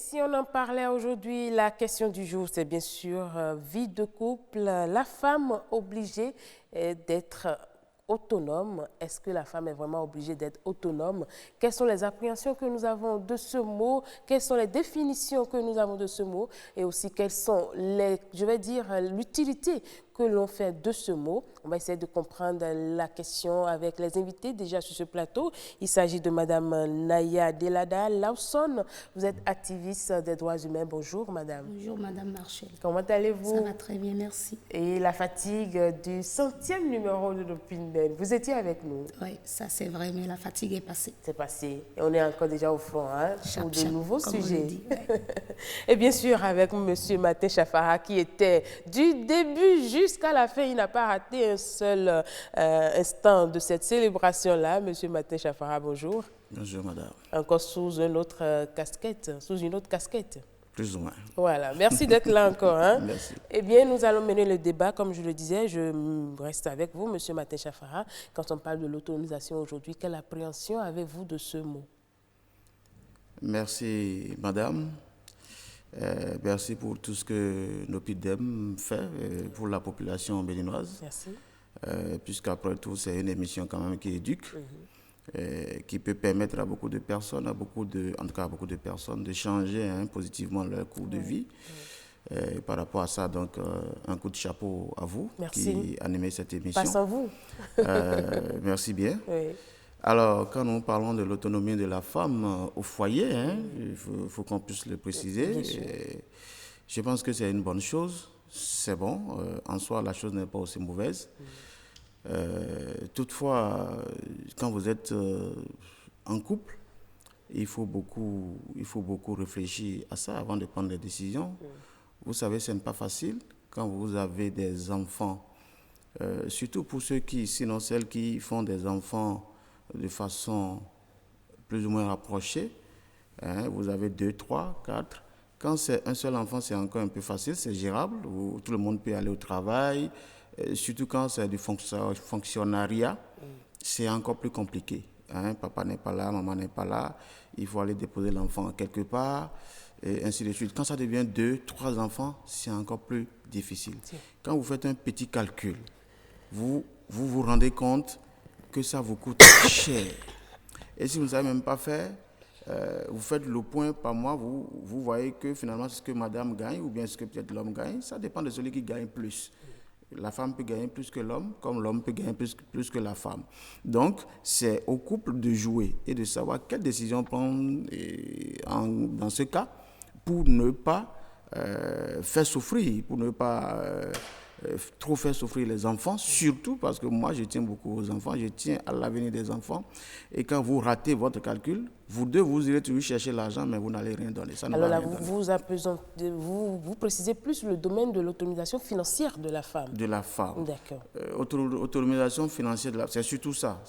si on en parlait aujourd'hui, la question du jour, c'est bien sûr vie de couple, la femme obligée d'être autonome. Est-ce que la femme est vraiment obligée d'être autonome? Quelles sont les appréhensions que nous avons de ce mot? Quelles sont les définitions que nous avons de ce mot? Et aussi, quelles sont je vais dire, l'utilité que l'on fait de ce mot? On va essayer de comprendre la question avec les invités déjà sur ce plateau. Il s'agit de Madame Naya Delada Lawson. Vous êtes activiste des droits humains. Bonjour, Madame. Bonjour, Madame Marchel. Comment allez-vous? Ça va très bien, merci. Et la fatigue du 100e numéro de l'Opinion. Vous étiez avec nous. Oui, ça c'est vrai, mais la fatigue est passée. C'est passé. Et on est encore déjà au front pour de nouveaux sujets. Dit, ouais. Et bien sûr, avec M. Matin Chafara, qui était du début jusqu'à la fin, il n'a pas raté un seul instant de cette célébration-là. M. Matin Chafara, bonjour. Bonjour, madame. Encore sous une autre casquette, Plus ou moins. Voilà, merci d'être là encore. Merci. Eh bien, nous allons mener le débat, comme je le disais, je reste avec vous, M. Matin Chafara. Quand on parle de l'autonomisation aujourd'hui, quelle appréhension avez-vous de ce mot? Merci, madame. Merci pour tout ce que Nopidem fait pour la population béninoise. Merci. Puisqu'après tout, c'est une émission quand même qui éduque. Qui peut permettre à beaucoup de personnes, à beaucoup de personnes de changer positivement leur cours de vie. Par rapport à ça, donc, un coup de chapeau à vous. Merci. Qui animez cette émission. Pas sans vous. Merci bien. Oui. Alors, quand nous parlons de l'autonomie de la femme au foyer, il faut qu'on puisse le préciser. Je pense que c'est une bonne chose. C'est bon. En soi, la chose n'est pas aussi mauvaise. Toutefois, quand vous êtes en couple, il faut beaucoup réfléchir à ça avant de prendre des décisions. Vous savez, ce n'est pas facile quand vous avez des enfants, surtout pour celles qui font des enfants de façon plus ou moins rapprochée. Vous avez 2, 3, 4. Quand c'est un seul enfant, c'est encore un peu facile, c'est gérable. Tout le monde peut aller au travail. Surtout quand c'est du fonctionnariat, c'est encore plus compliqué. Papa n'est pas là, maman n'est pas là, il faut aller déposer l'enfant quelque part, et ainsi de suite. Quand ça devient 2, 3 enfants, c'est encore plus difficile. Quand vous faites un petit calcul, vous vous rendez compte que ça vous coûte cher. Et si vous ne savez même pas faire, vous faites le point par mois, vous voyez que finalement, ce que madame gagne, ou bien ce que peut-être l'homme gagne, ça dépend de celui qui gagne plus. La femme peut gagner plus que l'homme, comme l'homme peut gagner plus que la femme. Donc, c'est au couple de jouer et de savoir quelle décision prendre dans ce cas pour ne pas faire souffrir, pour ne pas trop faire souffrir les enfants, surtout parce que moi, je tiens beaucoup aux enfants, je tiens à l'avenir des enfants. Et quand vous ratez votre calcul, vous deux, vous irez toujours chercher l'argent, mais vous n'allez rien donner. Ça ne Alors va là, rien donner. vous précisez plus le domaine de l'autonomisation financière de la femme. De la femme. D'accord. Autonomisation financière de la femme, c'est surtout ça.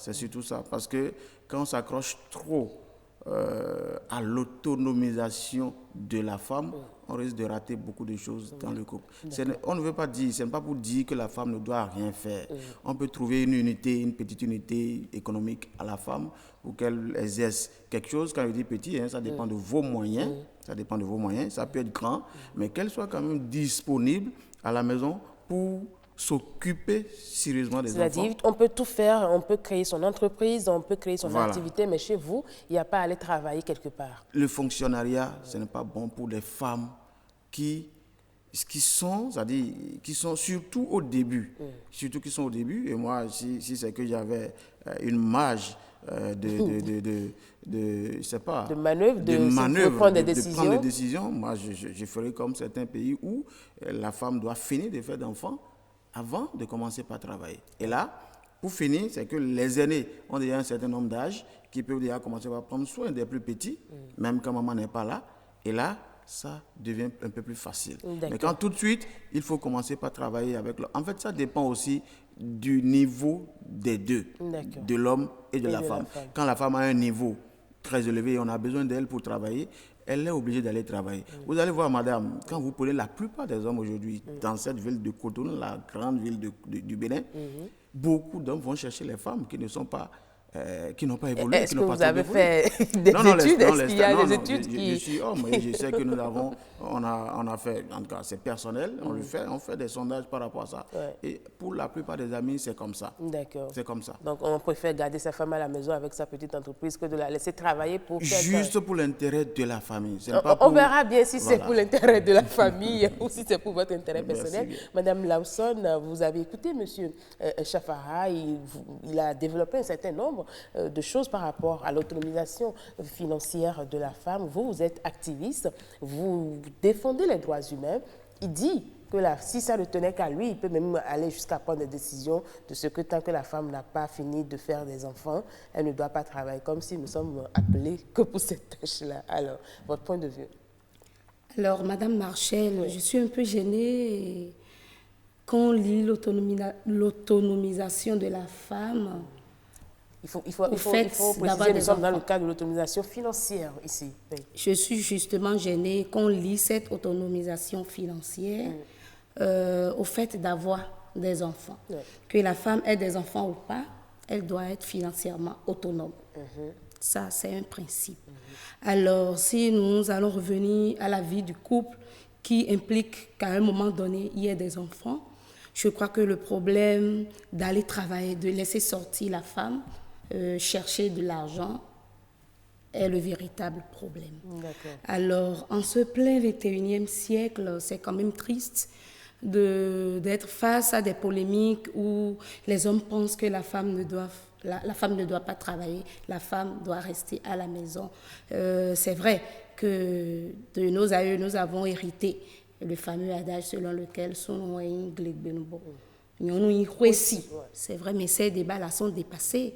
Parce que quand on s'accroche trop à l'autonomisation de la femme, on risque de rater beaucoup de choses dans le couple. On ne veut pas dire, ce n'est pas pour dire que la femme ne doit rien faire. On peut trouver une petite unité économique à la femme pour qu'elle exerce quelque chose. Quand je dis petit, ça dépend de vos moyens. Ça dépend de vos moyens. Ça peut être grand, mais qu'elle soit quand même disponible à la maison pour s'occuper sérieusement des enfants. C'est-à-dire, on peut tout faire, on peut créer son entreprise, on peut créer son activité, mais chez vous, il n'y a pas à aller travailler quelque part. Le fonctionnariat, ce n'est pas bon pour les femmes qui sont surtout au début. Surtout qui sont au début. Et moi, si c'est que j'avais une marge je sais pas, de manœuvre, prendre des décisions, moi, je ferais comme certains pays où la femme doit finir de faire d'enfants avant de commencer par travailler. Et là, pour finir, c'est que les aînés ont déjà un certain nombre d'âge qui peuvent déjà commencer par prendre soin des plus petits, même quand maman n'est pas là. Et là, ça devient un peu plus facile. Mais quand tout de suite, il faut commencer par travailler avec l'homme. En fait, ça dépend aussi du niveau des deux, de l'homme et de la femme. Quand la femme a un niveau très élevé et on a besoin d'elle pour travailler, elle est obligée d'aller travailler. Vous allez voir, madame, quand vous prenez la plupart des hommes aujourd'hui dans cette ville de Cotonou, la grande ville du Bénin, beaucoup d'hommes vont chercher les femmes qui ne sont pas qui n'ont pas évolué, Est-ce qui que n'ont pas vous trop avez développé. fait des études? Est-ce qu'il y a des études Je suis homme et je sais que nous avons, on a fait, en tout cas c'est personnel, on fait des sondages par rapport à ça. Ouais. Et pour la plupart des amis, c'est comme ça. D'accord. C'est comme ça. Donc, on préfère garder sa femme à la maison avec sa petite entreprise que de la laisser travailler pour quelqu'un. Juste pour l'intérêt de la famille. On verra bien si c'est Voilà. pour l'intérêt de la famille ou si c'est pour votre intérêt personnel. Merci. Madame Lawson, vous avez écouté M. Chafara, il a développé un certain nombre de choses par rapport à l'autonomisation financière de la femme. Vous êtes activiste, vous défendez les droits humains. Il dit que si ça ne tenait qu'à lui, il peut même aller jusqu'à prendre des décisions de ce que tant que la femme n'a pas fini de faire des enfants, elle ne doit pas travailler, comme si nous sommes appelés que pour cette tâche-là. Alors, votre point de vue? Alors, Madame Marchel, je suis un peu gênée quand on lit l'autonomisation de la femme. Il faut préciser, nous sommes dans le cadre de l'autonomisation financière ici. Oui. Je suis justement gênée qu'on lit cette autonomisation financière au fait d'avoir des enfants. Oui. Que la femme ait des enfants ou pas, elle doit être financièrement autonome. Ça, c'est un principe. Alors, si nous allons revenir à la vie du couple qui implique qu'à un moment donné, il y ait des enfants, je crois que le problème d'aller travailler, de laisser sortir la femme, chercher de l'argent, est le véritable problème. Alors, en ce plein 21e siècle, c'est quand même triste d'être face à des polémiques où les hommes pensent que la femme ne doit pas travailler, la femme doit rester à la maison. C'est vrai que de nos aïeux, nous avons hérité le fameux adage selon lequel c'est vrai, mais ces débats-là sont dépassés.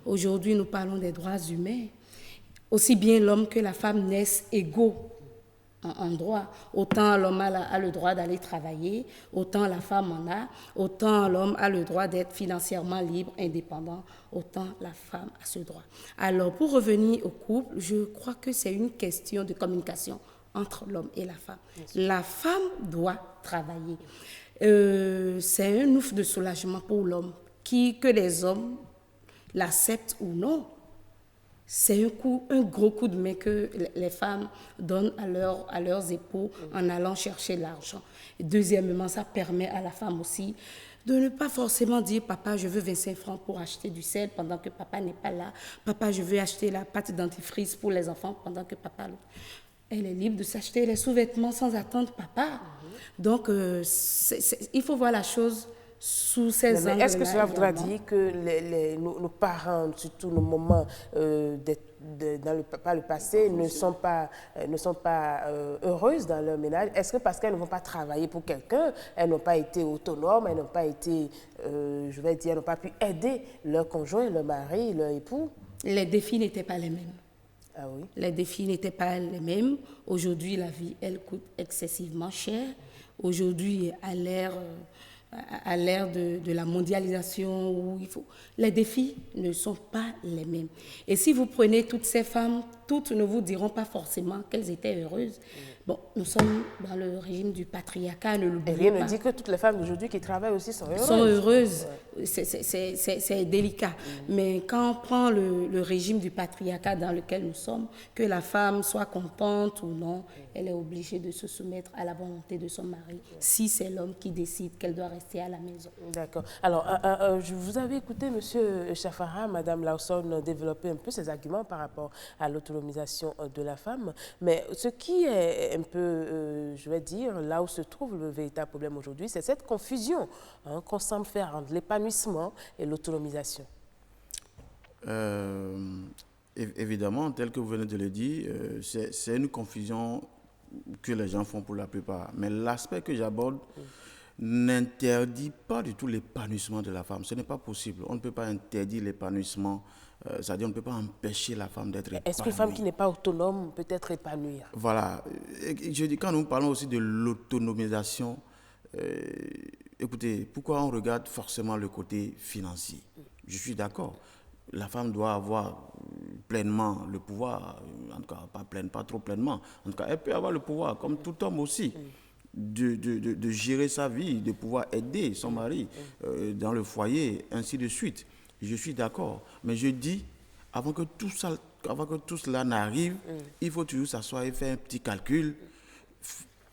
Aujourd'hui, nous parlons des droits humains. Aussi bien l'homme que la femme naissent égaux en droit. Autant l'homme a le droit d'aller travailler, autant la femme en a, autant l'homme a le droit d'être financièrement libre, indépendant, autant la femme a ce droit. Alors, pour revenir au couple, je crois que c'est une question de communication entre l'homme et la femme. La femme doit travailler. C'est un ouf de soulagement pour l'homme, que les hommes l'acceptent ou non. C'est un gros coup de main que les femmes donnent à leurs époux en allant chercher l'argent. Deuxièmement, ça permet à la femme aussi de ne pas forcément dire « Papa, je veux 25 francs pour acheter du sel pendant que papa n'est pas là. Papa, je veux acheter la pâte dentifrice pour les enfants pendant que papa... » Elle est libre de s'acheter les sous-vêtements sans attendre papa. Donc, il faut voir la chose sous ces angles-là. Est-ce que cela voudra dire que nos parents, surtout nos mamans par le passé, ne sont pas heureuses dans leur ménage? Est-ce que parce qu'elles ne vont pas travailler pour quelqu'un, elles n'ont pas été autonomes, elles n'ont pas été, elles n'ont pas pu aider leur conjoint, leur mari, leur époux? Les défis n'étaient pas les mêmes. Ah oui. Les défis n'étaient pas les mêmes. Aujourd'hui, la vie, elle coûte excessivement cher. Aujourd'hui, à l'ère de la mondialisation, où les défis ne sont pas les mêmes. Et si vous prenez toutes ces femmes, toutes ne vous diront pas forcément qu'elles étaient heureuses. Bon, nous sommes dans le régime du patriarcat, ne l'oubliez pas. Rien ne dit que toutes les femmes d'aujourd'hui qui travaillent aussi sont heureuses. Sont heureuses. C'est délicat. Mais quand on prend le régime du patriarcat dans lequel nous sommes, que la femme soit contente ou non, elle est obligée de se soumettre à la volonté de son mari, si c'est l'homme qui décide qu'elle doit rester à la maison. D'accord. Alors, vous avez écouté M. Chafara, Mme Lawson développer un peu ses arguments par rapport à l'autonomisation de la femme. Mais ce qui est un peu, là où se trouve le véritable problème aujourd'hui, c'est cette confusion qu'on semble faire entre l'épanouissement et l'autonomisation. Évidemment, tel que vous venez de le dire, c'est une confusion que les gens font pour la plupart. Mais l'aspect que j'aborde n'interdit pas du tout l'épanouissement de la femme. Ce n'est pas possible. On ne peut pas interdire l'épanouissement. C'est-à-dire on ne peut pas empêcher la femme d'être épanouie. Est-ce qu'une femme qui n'est pas autonome peut être épanouie? Voilà. Je dis, quand nous parlons aussi de l'autonomisation, écoutez, pourquoi on regarde forcément le côté financier? Je suis d'accord. La femme doit avoir pleinement le pouvoir, en tout cas pas trop pleinement, en tout cas elle peut avoir le pouvoir, comme tout homme aussi, de gérer sa vie, de pouvoir aider son mari dans le foyer, ainsi de suite. Je suis d'accord. Mais je dis, avant que tout cela n'arrive, il faut toujours s'asseoir et faire un petit calcul,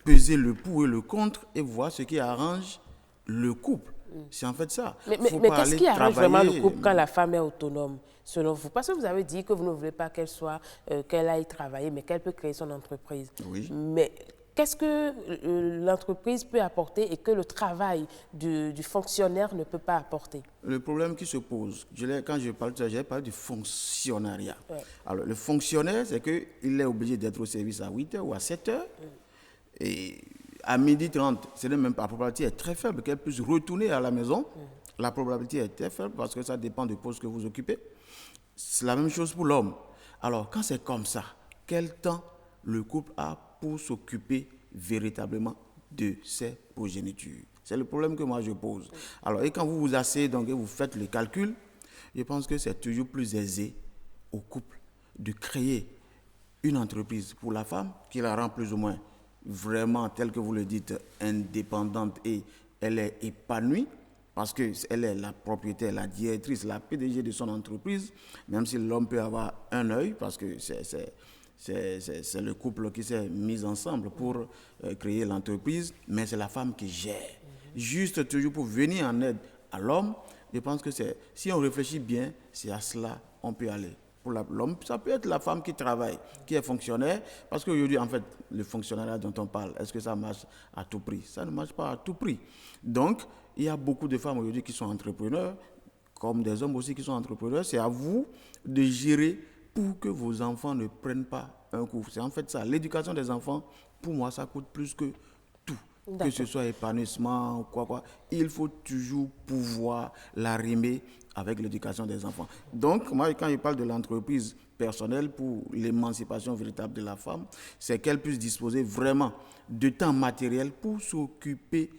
peser le pour et le contre et voir ce qui arrange le couple. C'est en fait ça. Mais qu'est-ce qui arrange vraiment le couple quand la femme est autonome, selon vous? Parce que vous avez dit que vous ne voulez pas qu'elle aille travailler, mais qu'elle peut créer son entreprise. Oui. Mais qu'est-ce que l'entreprise peut apporter et que le travail du fonctionnaire ne peut pas apporter? Le problème qui se pose, quand je parle de ça, j'ai parlé du fonctionnariat. Ouais. Alors, le fonctionnaire, c'est qu'il est obligé d'être au service à 8h ou à 7h. Et à 12h30, c'est même pas, la probabilité est très faible qu'elle puisse retourner à la maison. La probabilité est très faible parce que ça dépend du poste que vous occupez. C'est la même chose pour l'homme. Alors, quand c'est comme ça, quel temps le couple a pour s'occuper véritablement de ses progénitures? C'est le problème que moi je pose. Alors, et quand vous vous asseyez donc, et vous faites le calcul, je pense que c'est toujours plus aisé au couple de créer une entreprise pour la femme qui la rend plus ou moins vraiment, telle que vous le dites, indépendante et elle est épanouie parce qu'elle est la propriétaire, la directrice, la PDG de son entreprise, même si l'homme peut avoir un œil parce que c'est le couple qui s'est mis ensemble pour créer l'entreprise, mais c'est la femme qui gère. Juste toujours pour venir en aide à l'homme, je pense que si on réfléchit bien, c'est à cela qu'on peut aller. Pour l'homme, ça peut être la femme qui travaille, qui est fonctionnaire, parce qu'aujourd'hui, en fait, le fonctionnariat dont on parle, est-ce que ça marche à tout prix? Ça ne marche pas à tout prix. Donc, il y a beaucoup de femmes aujourd'hui qui sont entrepreneurs, comme des hommes aussi qui sont entrepreneurs. C'est à vous de gérer pour que vos enfants ne prennent pas un coup. C'est en fait ça. L'éducation des enfants, pour moi, ça coûte plus que tout. Que ce soit épanouissement ou quoi. Il faut toujours pouvoir l'arrimer avec l'éducation des enfants. Donc, moi, quand je parle de l'entreprise personnelle pour l'émancipation véritable de la femme, c'est qu'elle puisse disposer vraiment de temps matériel pour s'occuper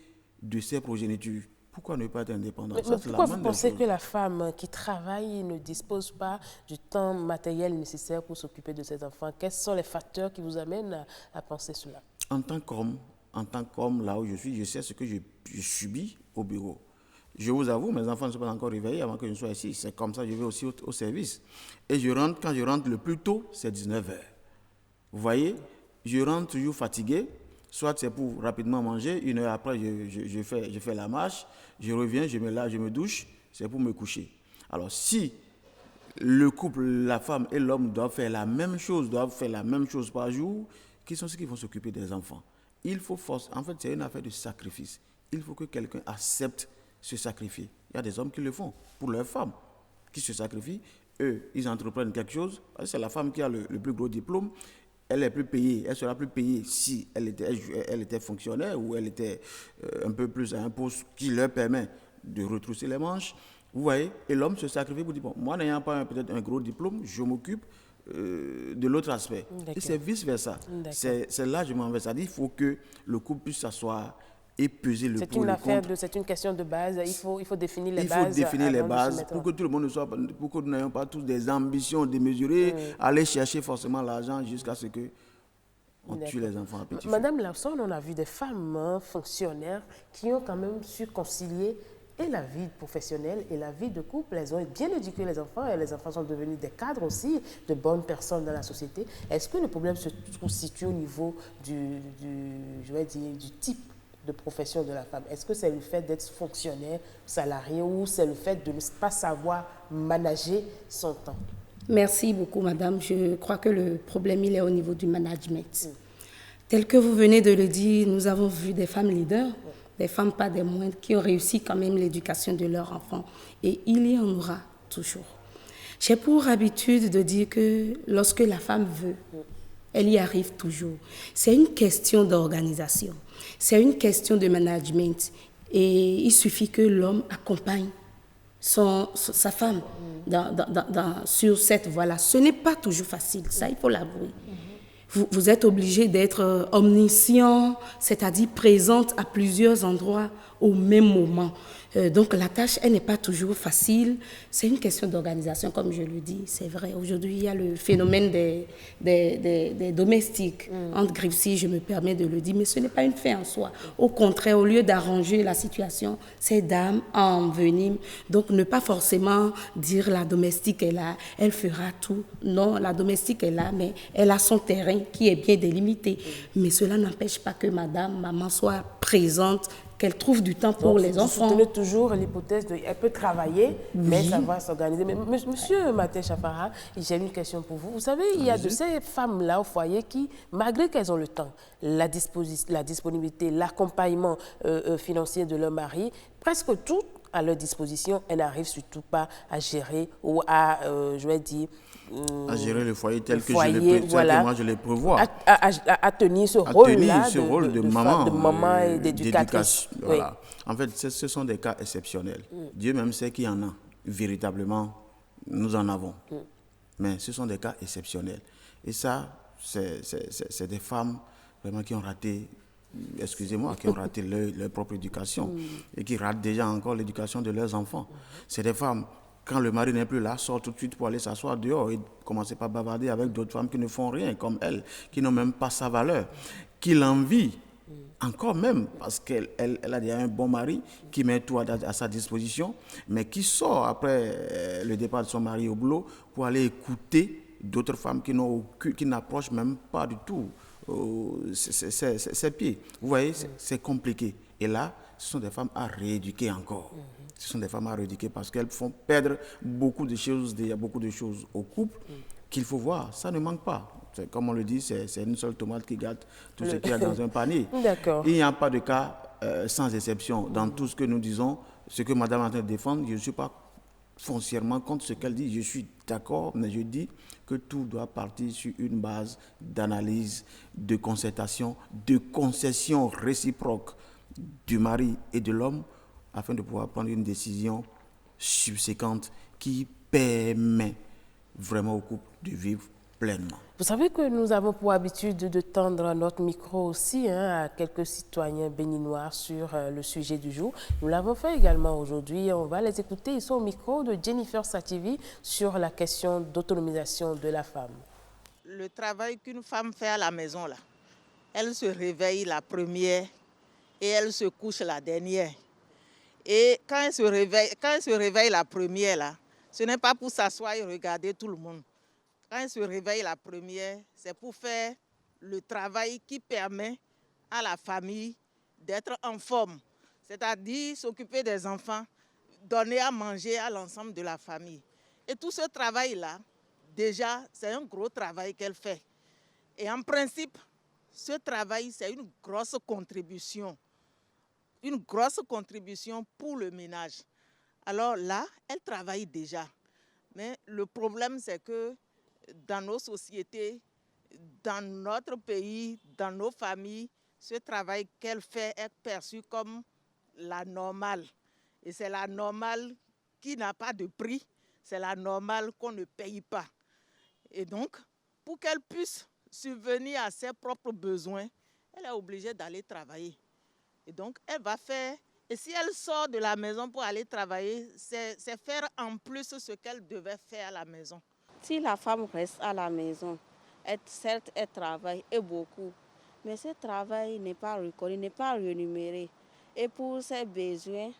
de ses progénitures. Pourquoi ne pas être indépendant? Mais pourquoi vous pensez que la femme qui travaille ne dispose pas du temps matériel nécessaire pour s'occuper de ses enfants? Quels sont les facteurs qui vous amènent à penser cela? En tant qu'homme, là où je suis, je sais ce que je subis au bureau. Je vous avoue, mes enfants ne sont pas encore réveillés avant que je sois ici. C'est comme ça que je vais aussi au service. Et quand je rentre le plus tôt, c'est 19h. Vous voyez, je rentre toujours fatigué. Soit c'est pour rapidement manger, 1 heure après, je fais la marche, je reviens, je me lave, je me douche, c'est pour me coucher. Alors, si le couple, la femme et l'homme doivent faire la même chose par jour, qui sont ceux qui vont s'occuper des enfants? Il faut en fait, c'est une affaire de sacrifice. Il faut que quelqu'un accepte se sacrifier. Il y a des hommes qui le font pour leurs femmes, qui se sacrifient. Eux, ils entreprennent quelque chose. C'est la femme qui a le plus gros diplôme. Elle est plus payée, elle sera plus payée si elle était fonctionnaire ou elle était un peu plus à un poste qui leur permet de retrousser les manches. Vous voyez, et l'homme se sacrifie pour dire, bon, moi n'ayant pas peut-être un gros diplôme, je m'occupe de l'autre aspect. Et c'est vice-versa. C'est là que je m'en vais. C'est-à-dire qu'il faut que le couple puisse s'asseoir et peser le pour et le contre. C'est une question de base. Il faut définir les bases. Il faut définir les bases pour que tout le monde pour que nous n'ayons pas tous des ambitions démesurées, aller chercher forcément l'argent jusqu'à ce que on tue les enfants à petit feu. Madame Larsson, on a vu des femmes fonctionnaires qui ont quand même su concilier et la vie professionnelle et la vie de couple. Elles ont bien éduqué les enfants et les enfants sont devenus des cadres aussi, de bonnes personnes dans la société. Est-ce que le problème se situe au niveau du type de profession de la femme? Est-ce que c'est le fait d'être fonctionnaire, salarié, ou c'est le fait de ne pas savoir manager son temps? Merci beaucoup, madame. Je crois que le problème, il est au niveau du management. Tel que vous venez de le dire, nous avons vu des femmes leaders, des femmes pas des moindres, qui ont réussi quand même l'éducation de leurs enfants. Et il y en aura toujours. J'ai pour habitude de dire que lorsque la femme veut, elle y arrive toujours. C'est une question d'organisation. C'est une question de management. Et il suffit que l'homme accompagne sa femme sur cette voie-là. Ce n'est pas toujours facile, ça, il faut l'avouer. Vous êtes obligé d'être omniscient, c'est-à-dire présente à plusieurs endroits au même moment. Donc la tâche, elle n'est pas toujours facile. C'est une question d'organisation, comme je le dis. C'est vrai. Aujourd'hui, il y a le phénomène des domestiques. Entre griffes, si je me permets de le dire, mais ce n'est pas une fin en soi. Au contraire, au lieu d'arranger la situation, ces dames enveniment. Donc ne pas forcément dire la domestique est là, elle fera tout. Non, la domestique est là, mais elle a son terrain qui est bien délimité. Mais cela n'empêche pas que maman soit présente, qu'elle trouve du temps pour les enfants. Vous soutenez toujours l'hypothèse qu'elle peut travailler, mais ça va s'organiser. Mais monsieur Martin Chafara, j'ai une question pour vous. Vous savez, il y a de ces femmes-là au foyer qui, malgré qu'elles ont le temps, la disponibilité, l'accompagnement financier de leur mari, presque tout à leur disposition, elles n'arrivent surtout pas à gérer ou à, je vais dire, à gérer le foyer tel que moi je le prévois. À tenir ce rôle-là de maman et d'éducatrice. Voilà. En fait, ce sont des cas exceptionnels. Dieu même sait qu'il y en a. Véritablement, nous en avons. Mais ce sont des cas exceptionnels. Et ça, c'est des femmes vraiment qui ont raté, excusez-moi, qui ont raté leur propre éducation et qui ratent déjà encore l'éducation de leurs enfants. C'est des femmes, quand le mari n'est plus là, sortent tout de suite pour aller s'asseoir dehors et commencer par bavarder avec d'autres femmes qui ne font rien comme elle, qui n'ont même pas sa valeur, qui l'envient encore même parce qu'elle a déjà un bon mari qui met tout à sa disposition, mais qui sort après le départ de son mari au boulot pour aller écouter d'autres femmes qui n'approchent même pas du tout ses pieds. Vous voyez, c'est compliqué. Et là, ce sont des femmes à rééduquer encore. Ce sont des femmes à rééduquer parce qu'elles font perdre beaucoup de choses, il y a beaucoup de choses au couple qu'il faut voir. Ça ne manque pas. Comme on le dit, c'est une seule tomate qui gâte tout ce qu'il y a dans un panier. D'accord. Il n'y a pas de cas sans exception. Dans tout ce que nous disons, ce que Madame est en train de défendre, je ne suis pas foncièrement contre ce qu'elle dit. Je suis d'accord, mais je dis que tout doit partir sur une base d'analyse, de concertation, de concession réciproque du mari et de l'homme afin de pouvoir prendre une décision subséquente qui permet vraiment au couple de vivre pleinement. Vous savez que nous avons pour habitude de tendre notre micro aussi à quelques citoyens béninois sur le sujet du jour. Nous l'avons fait également aujourd'hui. On va les écouter. Ils sont au micro de Jennifer Sativi sur la question d'autonomisation de la femme. Le travail qu'une femme fait à la maison, là, elle se réveille la première et elle se couche la dernière. Et quand elle se réveille la première, là, ce n'est pas pour s'asseoir et regarder tout le monde. Quand elle se réveille la première, c'est pour faire le travail qui permet à la famille d'être en forme. C'est-à-dire s'occuper des enfants, donner à manger à l'ensemble de la famille. Et tout ce travail-là, déjà, c'est un gros travail qu'elle fait. Et en principe, ce travail, c'est une grosse contribution pour le ménage. Alors là, elle travaille déjà. Mais le problème, c'est que dans nos sociétés, dans notre pays, dans nos familles, ce travail qu'elle fait est perçu comme la normale. Et c'est la normale qui n'a pas de prix, c'est la normale qu'on ne paye pas. Et donc, pour qu'elle puisse subvenir à ses propres besoins, elle est obligée d'aller travailler. Et donc, elle va faire, et si elle sort de la maison pour aller travailler, c'est faire en plus ce qu'elle devait faire à la maison. Si la femme reste à la maison, certes, elle travaille et beaucoup, mais ce travail n'est pas reconnu, n'est pas rémunéré. Et pour ses besoins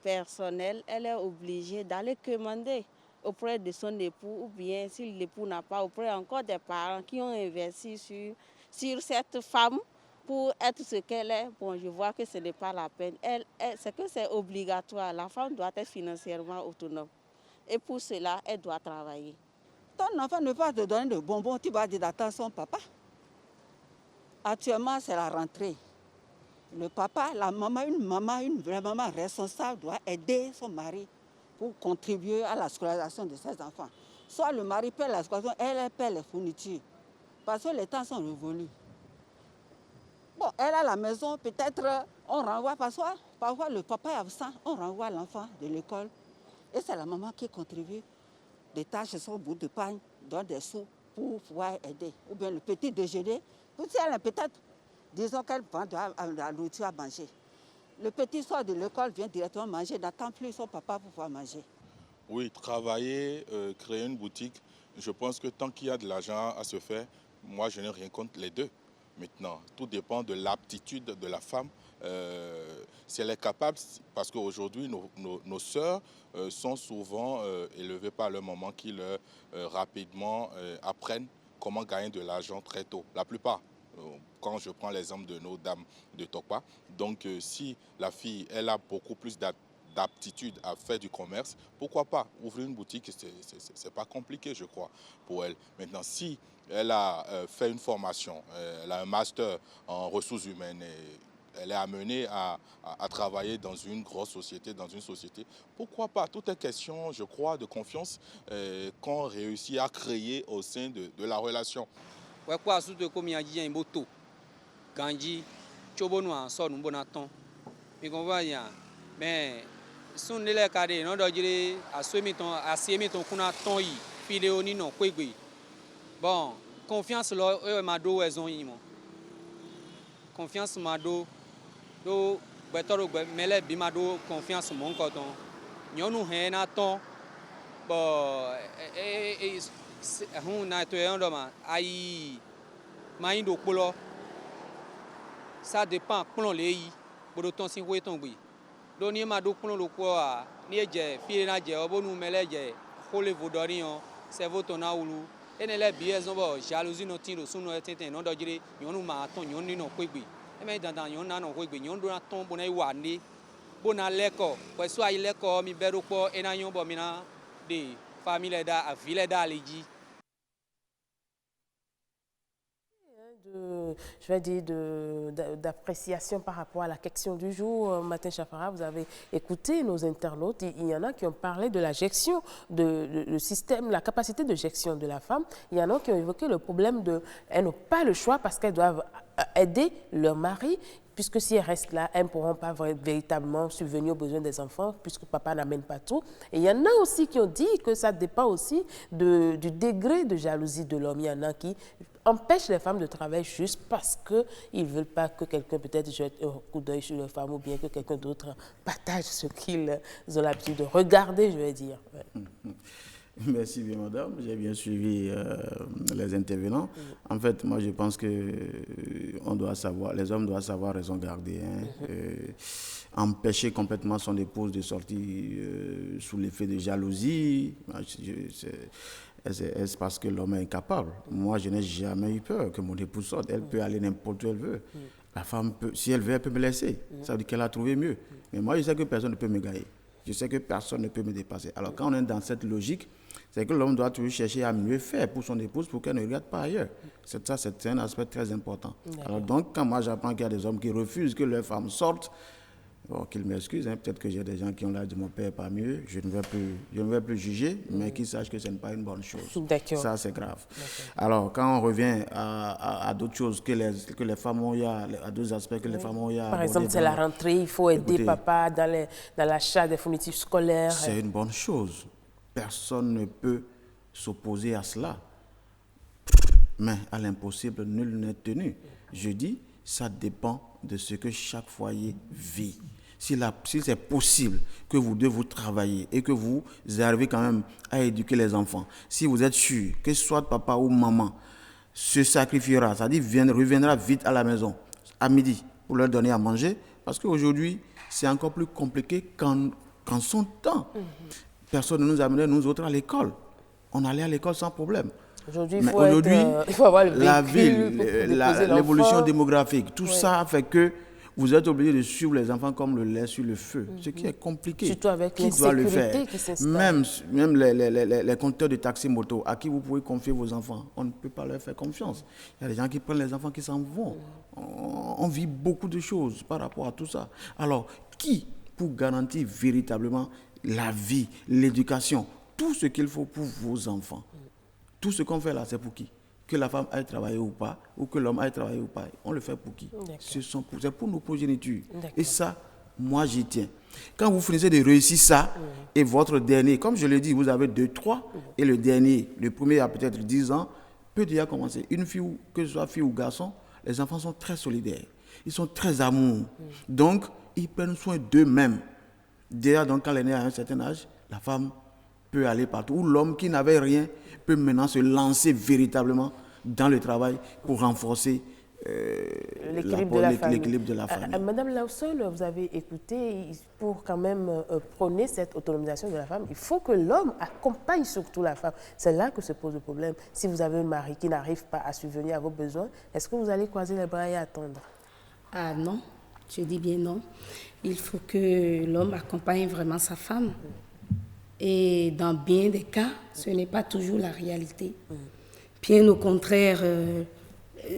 personnels, elle est obligée d'aller commander auprès de son époux, ou bien si l'époux n'a pas, auprès encore des parents qui ont investi sur cette femme pour être ce qu'elle est. Bon, je vois que ce n'est pas la peine. C'est que c'est obligatoire. La femme doit être financièrement autonome. Et pour cela, elle doit travailler. Ton enfant ne va te donner de bonbons, tu vas dire d'attendre son papa. Actuellement, c'est la rentrée. Le papa, la maman, une vraie maman responsable doit aider son mari pour contribuer à la scolarisation de ses enfants. Soit le mari paie la scolarisation, elle paie les fournitures. Parce que les temps sont révolus. Bon, elle à la maison, peut-être on renvoie, parfois le papa est absent, on renvoie l'enfant de l'école. Et c'est la maman qui contribue. Des tâches son bout de pain, donne des sous pour pouvoir aider. Ou bien le petit déjeuner, si elle a peut-être, disons qu'elle prend de la nourriture à manger. Le petit sort de l'école, vient directement manger, n'attend plus son papa pour pouvoir manger. Oui, travailler, créer une boutique, je pense que tant qu'il y a de l'argent à se faire, moi je n'ai rien contre les deux. Maintenant, tout dépend de l'aptitude de la femme. Si elle est capable, parce qu'aujourd'hui nos sœurs sont souvent élevées par leur maman qui leur rapidement apprennent comment gagner de l'argent très tôt. La plupart. Quand je prends l'exemple de nos dames de Tokpa, donc si la fille elle a beaucoup plus d'aptitude à faire du commerce, pourquoi pas ouvrir une boutique, c'est pas compliqué je crois pour elle. Maintenant si elle a fait une formation, elle a un master en ressources humaines et elle est amenée à travailler dans une grosse société, dans une société, pourquoi pas? Tout est question, je crois, de confiance qu'on réussit à créer au sein de la relation. Ouais, quoi, surtout comme il y a dit, moto, ganji, chobonoa, son, bonaton, mais qu'on va y mais si on est là, carré, non, d'aujourd'hui, à semer ton kuna ton y, filéoni non, quoi, bon, confiance là, mado, elles ont y, confiance mado, do, betoro, mais bimado, confiance mon coton, y'en a un ton, bon, on a tout un homme, aïe, maïn do polo, ça dépend, plomb les pour le temps si vous êtes tombé. Donnez ma do plomb le quoi, ni j'ai, fille n'a j'ai, bon nous mêlez j'ai, pour les vaudorions, c'est votre naoulou, et les billets ont jalousie no tiro, sous nos états, non d'aujourd'hui, y'en nous marathon, y'en nous quoi, et mais dans y'en a non quoi, y'en doit tomber bonnet ouani, bon à l'école, pour soit il l'école, mi béro quoi, et n'a y'en bomina, des familles d'à, à ville d'Aligi. Je vais dire d'appréciation par rapport à la question du jour. Martin Chafara, vous avez écouté nos internautes. Il y en a qui ont parlé de la gestion, le système, la capacité de gestion de la femme. Il y en a qui ont évoqué le problème elles n'ont pas le choix parce qu'elles doivent aider leur mari. Puisque si elles restent là, elles ne pourront pas véritablement subvenir aux besoins des enfants, puisque papa n'amène pas tout. Et il y en a aussi qui ont dit que ça dépend aussi du degré de jalousie de l'homme. Il y en a qui empêchent les femmes de travailler juste parce qu'ils ne veulent pas que quelqu'un peut-être jette un coup d'œil sur leur femme ou bien que quelqu'un d'autre partage ce qu'ils ont l'habitude de regarder, je vais dire. Ouais. Merci bien, madame. J'ai bien suivi les intervenants. En fait, moi, je pense que on doit savoir, les hommes doivent savoir raison garder. Empêcher complètement son épouse de sortir sous l'effet de jalousie, est-ce parce que l'homme est incapable? Moi, je n'ai jamais eu peur que mon épouse sorte. Elle peut aller n'importe où elle veut. La femme, si elle veut, elle peut me laisser. Ça veut dire qu'elle a trouvé mieux. Mais moi, je sais que personne ne peut me gagner. Je sais que personne ne peut me dépasser. Alors, quand on est dans cette logique, c'est que l'homme doit toujours chercher à mieux faire pour son épouse pour qu'elle ne regarde pas ailleurs. C'est un aspect très important. Alors, donc, quand moi j'apprends qu'il y a des hommes qui refusent que leurs femmes sortent, bon, qu'ils m'excusent, peut-être que j'ai des gens qui ont l'air de mon père pas mieux, je ne vais plus juger, mais qu'ils sachent que ce n'est pas une bonne chose. Ça, c'est grave. Alors, quand on revient à d'autres choses que les femmes ont, à d'autres aspects que les femmes ont, par exemple, c'est la rentrée, il faut aider papa dans l'achat des fournitures scolaires. C'est une bonne chose. Personne ne peut s'opposer à cela. Mais à l'impossible, nul n'est tenu. Je dis, ça dépend de ce que chaque foyer vit. Si c'est possible que vous deux vous travaillez et que vous arrivez quand même à éduquer les enfants, si vous êtes sûr que soit papa ou maman se sacrifiera, c'est-à-dire reviendra vite à la maison à midi pour leur donner à manger, parce qu'aujourd'hui, c'est encore plus compliqué qu'en son temps. Personne ne nous amenait, nous autres, à l'école. On allait à l'école sans problème. Aujourd'hui, il faut avoir le véhicule, la ville, l'évolution démographique, tout ça fait que vous êtes obligé de suivre les enfants comme le lait sur le feu, ce qui est compliqué. Surtout avec qui doit le faire? Qui s'installe. Même les conducteurs de taxi moto, à qui vous pouvez confier vos enfants, on ne peut pas leur faire confiance. Il y a des gens qui prennent les enfants qui s'en vont. On vit beaucoup de choses par rapport à tout ça. Alors, qui, pour garantir véritablement la vie, l'éducation, tout ce qu'il faut pour vos enfants, tout ce qu'on fait là, c'est pour qui? Que la femme aille travailler ou pas, ou que l'homme aille travailler ou pas, on le fait pour qui? C'est pour nos progénitures. Et ça, moi j'y tiens. Quand vous finissez de réussir ça, et votre dernier, comme je l'ai dit, vous avez 2, 3, et le dernier, le premier a peut-être 10 ans, peut déjà commencer. Une fille, que ce soit fille ou garçon, les enfants sont très solidaires. Ils sont très amoureux. Donc, ils prennent soin d'eux-mêmes. Déjà, donc, quand elle est née à un certain âge, la femme peut aller partout. Ou l'homme qui n'avait rien peut maintenant se lancer véritablement dans le travail pour renforcer l'équilibre de la famille. Madame Lausson, vous avez écouté, pour quand même prôner cette autonomisation de la femme, il faut que l'homme accompagne surtout la femme. C'est là que se pose le problème. Si vous avez un mari qui n'arrive pas à subvenir à vos besoins, est-ce que vous allez croiser les bras et attendre? Ah non, je dis bien non. Il faut que l'homme accompagne vraiment sa femme. Et dans bien des cas, ce n'est pas toujours la réalité. Bien au contraire,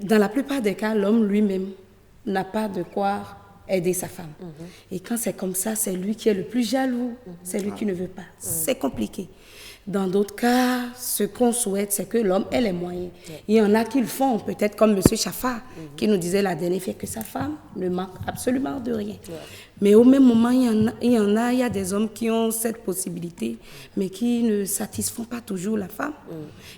dans la plupart des cas, l'homme lui-même n'a pas de quoi aider sa femme. Et quand c'est comme ça, c'est lui qui est le plus jaloux, c'est lui qui ne veut pas. C'est compliqué. Dans d'autres cas, ce qu'on souhaite, c'est que l'homme ait les moyens. Il y en a qui le font, peut-être comme M. Chaffa, qui nous disait la dernière fois que sa femme ne manque absolument de rien. Mais au même moment, il y a des hommes qui ont cette possibilité, mais qui ne satisfont pas toujours la femme.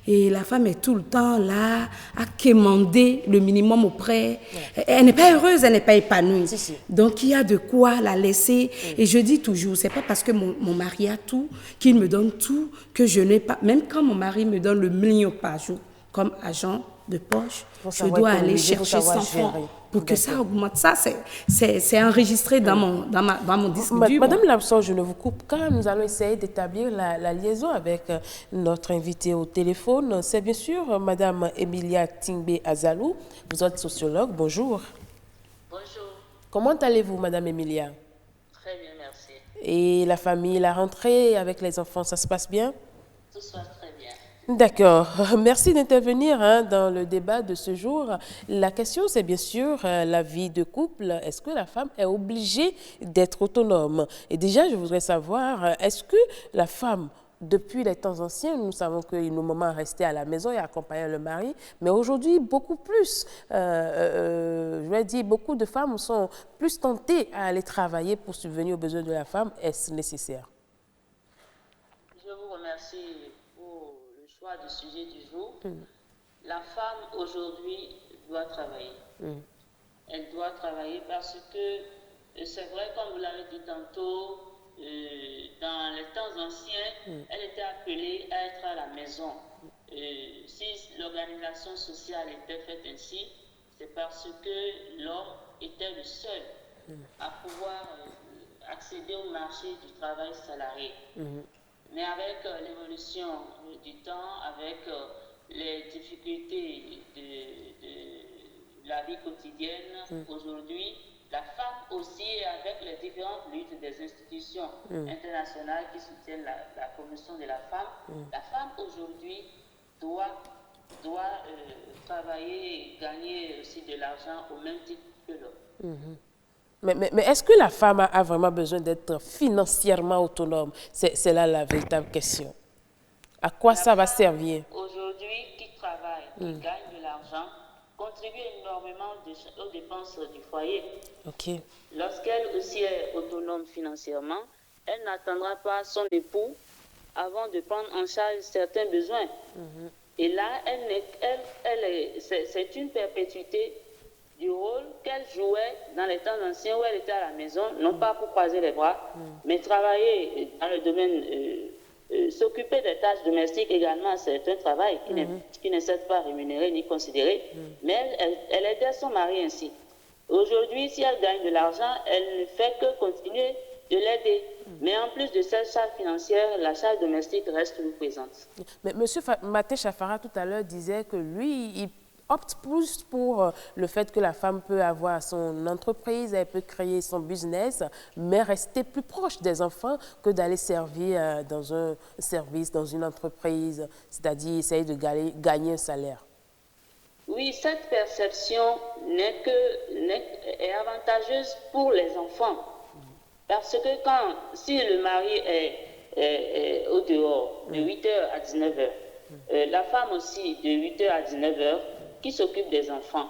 Et la femme est tout le temps là, à quémander le minimum auprès. Elle n'est pas heureuse, elle n'est pas épanouie. Donc, il y a de quoi la laisser. Et je dis toujours, c'est pas parce que mon mari a tout, qu'il me donne tout, que je n'ai pas. Même quand mon mari me donne le million par jour comme agent de poche, je dois aller chercher 100 francs pour que ça augmente. Ça, c'est enregistré dans mon disque dur. Madame Lausson, je ne vous coupe pas. Nous allons essayer d'établir la liaison avec notre invitée au téléphone. C'est bien sûr Madame Emilia Tingbe Azalou. Vous êtes sociologue. Bonjour. Bonjour. Comment allez-vous, Madame Emilia? Très bien, merci. Et la famille, la rentrée avec les enfants, ça se passe bien? Tout se passe très bien. D'accord. Merci d'intervenir dans le débat de ce jour. La question, c'est bien sûr la vie de couple. Est-ce que la femme est obligée d'être autonome? Et déjà, je voudrais savoir, est-ce que la femme, depuis les temps anciens, nous savons que nos mamans restaient à la maison et accompagnaient le mari, mais aujourd'hui, beaucoup plus, je vais dire, beaucoup de femmes sont plus tentées à aller travailler pour subvenir aux besoins de la femme. Est-ce nécessaire? Je vous remercie pour le choix du sujet du jour. La femme, aujourd'hui, doit travailler. Elle doit travailler parce que, c'est vrai, comme vous l'avez dit tantôt, dans les temps anciens, elle était appelée à être à la maison. Si l'organisation sociale était faite ainsi, c'est parce que l'homme était le seul à pouvoir accéder au marché du travail salarié. Mais avec l'évolution du temps, avec les difficultés de la vie quotidienne, aujourd'hui, la femme aussi, avec les différentes luttes des institutions internationales qui soutiennent la promotion de la femme aujourd'hui doit travailler et gagner aussi de l'argent au même titre que l'homme. Mais est-ce que la femme a vraiment besoin d'être financièrement autonome? C'est là la véritable question. À quoi ça va servir? Aujourd'hui, qui travaille, qui gagne de l'argent, contribue énormément aux dépenses du foyer. Lorsqu'elle aussi est autonome financièrement, elle n'attendra pas son époux avant de prendre en charge certains besoins. Et là, c'est une perpétuité du rôle qu'elle jouait dans les temps anciens où elle était à la maison, non pas pour croiser les bras, mais travailler dans le domaine, s'occuper des tâches domestiques également, c'est un travail qui n'est certes pas rémunéré ni considéré, mais elle aidait son mari ainsi. Aujourd'hui, si elle gagne de l'argent, elle ne fait que continuer de l'aider. Mais en plus de cette charge financière, la charge domestique reste toujours présente. Mais M. Maté Chafara, tout à l'heure, disait que lui, il opte plus pour le fait que la femme peut avoir son entreprise, elle peut créer son business, mais rester plus proche des enfants que d'aller servir dans un service, dans une entreprise, c'est-à-dire essayer de gagner un salaire. Oui, cette perception est avantageuse pour les enfants. Parce que si le mari est au dehors de 8h à 19h, la femme aussi de 8h à 19h, qui s'occupe des enfants.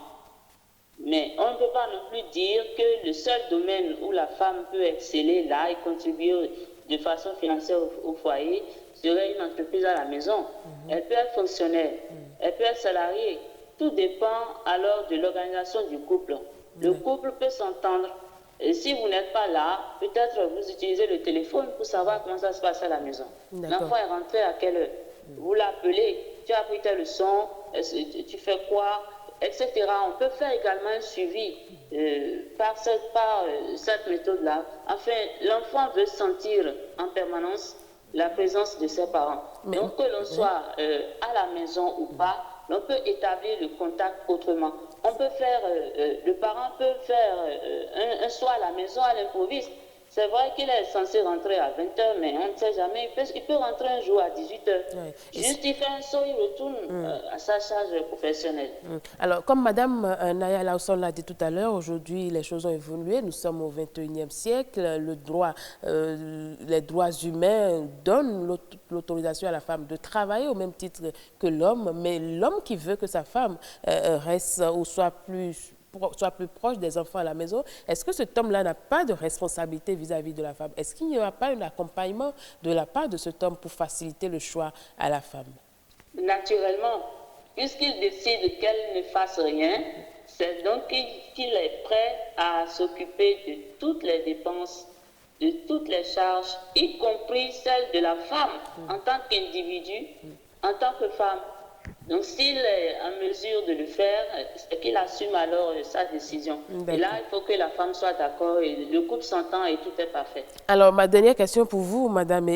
Mais on ne peut pas non plus dire que le seul domaine où la femme peut exceller là et contribuer de façon financière au foyer serait une entreprise à la maison. Elle peut être fonctionnaire, elle peut être salariée. Tout dépend alors de l'organisation du couple. Le couple peut s'entendre Et si vous n'êtes pas là, peut-être vous utilisez le téléphone pour savoir comment ça se passe à la maison. L'enfant est rentré à quelle heure? Vous l'appelez, tu as pris tes leçons, tu fais quoi, etc. On peut faire également un suivi par cette méthode-là. Enfin, l'enfant veut sentir en permanence la présence de ses parents. Donc, que l'on soit à la maison ou pas, on peut établir le contact autrement. On peut faire, le parent peut faire un soir à la maison à l'improviste. C'est vrai qu'il est censé rentrer à 20h, mais on ne sait jamais. Il peut rentrer un jour à 18h. Juste, il fait un saut, il retourne à sa charge professionnelle. Alors, comme Madame Naya Lausson l'a dit tout à l'heure, aujourd'hui, les choses ont évolué. Nous sommes au 21e siècle. Les droits humains donnent l'autorisation à la femme de travailler au même titre que l'homme. Mais l'homme qui veut que sa femme reste ou soit plus proche des enfants à la maison, est-ce que cet homme-là n'a pas de responsabilité vis-à-vis de la femme? Est-ce qu'il n'y aura pas un accompagnement de la part de cet homme pour faciliter le choix à la femme? Naturellement, puisqu'il décide qu'elle ne fasse rien, c'est donc qu'il est prêt à s'occuper de toutes les dépenses, de toutes les charges, y compris celles de la femme en tant qu'individu, en tant que femme. Donc, s'il est en mesure de le faire, c'est qu'il assume alors sa décision. Et là, il faut que la femme soit d'accord et le couple s'entend et tout est parfait. Alors, ma dernière question pour vous, Madame